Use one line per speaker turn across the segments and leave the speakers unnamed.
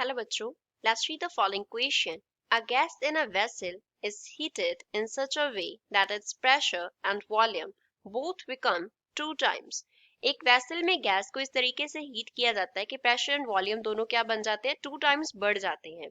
Hello bachcho, let's read the following question. A gas in a vessel is heated in such a way that its pressure and volume both become 2 times. एक vessel में gas को इस तरीके से heat किया जाता है कि प्रेशर एंड वॉल्यूम दोनों क्या बन जाते हैं, 2 टाइम्स बढ़ जाते हैं.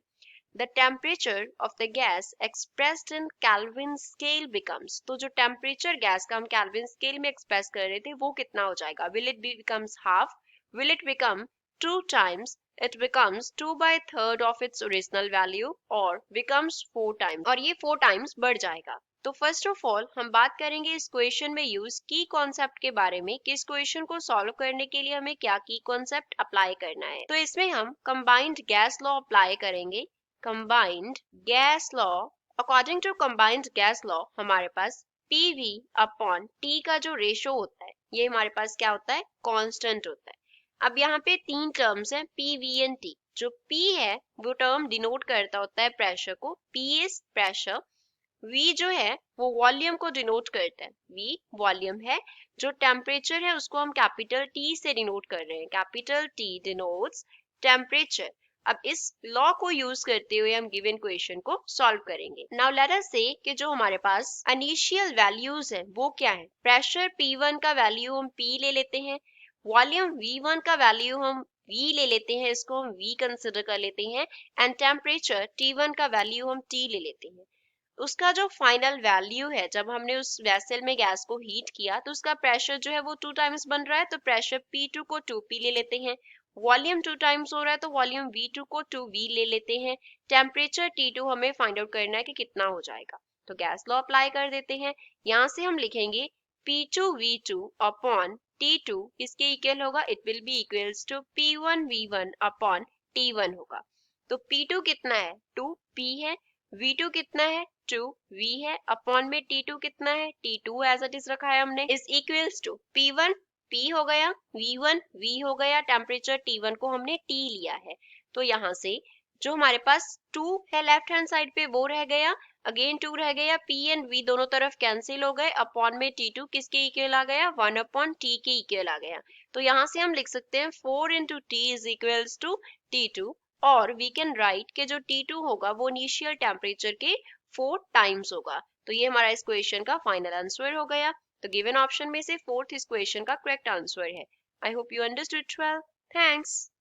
The temperature of the gas expressed in Kelvin scale becomes, तो जो टेम्परेचर गैस का हम केल्विन स्केल में एक्सप्रेस कर रहे थे वो कितना हो जाएगा. Will it becomes half? Will it become 2 times? It becomes 2 by third of its original value or becomes 4 times, और ये 4 times बढ़ जाएगा. तो फर्स्ट ऑफ ऑल हम बात करेंगे इस क्वेश्चन में यूज की कॉन्सेप्ट के बारे में कि इस क्वेश्चन को सॉल्व करने के लिए हमें क्या की कॉन्सेप्ट अप्लाई करना है. तो इसमें हम कंबाइंड गैस लॉ अप्लाई करेंगे. Combined gas law, according to combined gas law हमारे पास PV अपॉन T का जो रेशो होता है ये हमारे पास क्या होता है, कांस्टेंट होता है. अब यहाँ पे 3 टर्म्स हैं PV एंड T. जो P है वो टर्म डिनोट करता होता है प्रेशर को, P इज प्रेशर. V जो है वो वॉल्यूम को डिनोट करता है, V वॉल्यूम है. जो टेम्परेचर है उसको हम कैपिटल T से डिनोट कर रहे हैं, कैपिटल T डिनोट्स टेम्परेचर. अब इस लॉ को यूज करते हुए हम गिवन क्वेश्चन को सॉल्व करेंगे. नाउ लेट अस से कि जो हमारे पास इनिशियल वैल्यूज है वो क्या है. प्रेशर P1 का वैल्यू हम P ले लेते हैं, वॉल्यूम V1 का वैल्यू हम V ले लेते हैं, इसको हम V कंसिडर कर लेते हैं, एंड टेम्परेचर T1 का वैल्यू हम T ले लेते हैं. उसका जो फाइनल वैल्यू है जब हमने उस वेसल में गैस को हीट किया तो उसका प्रेशर जो है वो 2 टाइम्स बन रहा है, तो प्रेशर P2 को 2P ले लेते हैं. वॉल्यूम 2 टाइम्स हो रहा है तो वॉल्यूम V2 को 2V ले लेते हैं. टेम्परेचर T2 हमें फाइंड आउट करना है कि कितना हो जाएगा. तो गैस लॉ अप्लाई कर देते हैं. यहाँ से हम लिखेंगे P2V2 अपॉन T2 इसके इक्वल होगा, it will be equals to P1V1 upon T1 होगा. तो P2 कितना है, 2P है. V2 कितना है, 2V है. अपॉन में T2 कितना है, T2 एज इट इज रखा है हमने, is equals to P1 P हो गया, V1 V हो गया, टेम्परेचर T1 को हमने T लिया है. तो यहाँ से जो हमारे पास 2 है लेफ्ट हैंड साइड पे वो रह गया, अगेन 2 रह गया, P एंड V दोनों तरफ कैंसिल हो गए. अपॉन में T2 किसके इक्वल आ गया, 1 अपॉन T के इक्वल आ गया. तो यहाँ से हम लिख सकते हैं 4 into T is equals to T2, और वी कैन राइट के जो T2 होगा वो इनिशियल टेम्परेचर के 4 टाइम्स होगा. तो ये हमारा इस क्वेश्चन का फाइनल आंसर हो गया. तो गिवन ऑप्शन में से फोर्थ इस क्वेश्चन का करेक्ट आंसर है. I hope you understood. 12 thanks.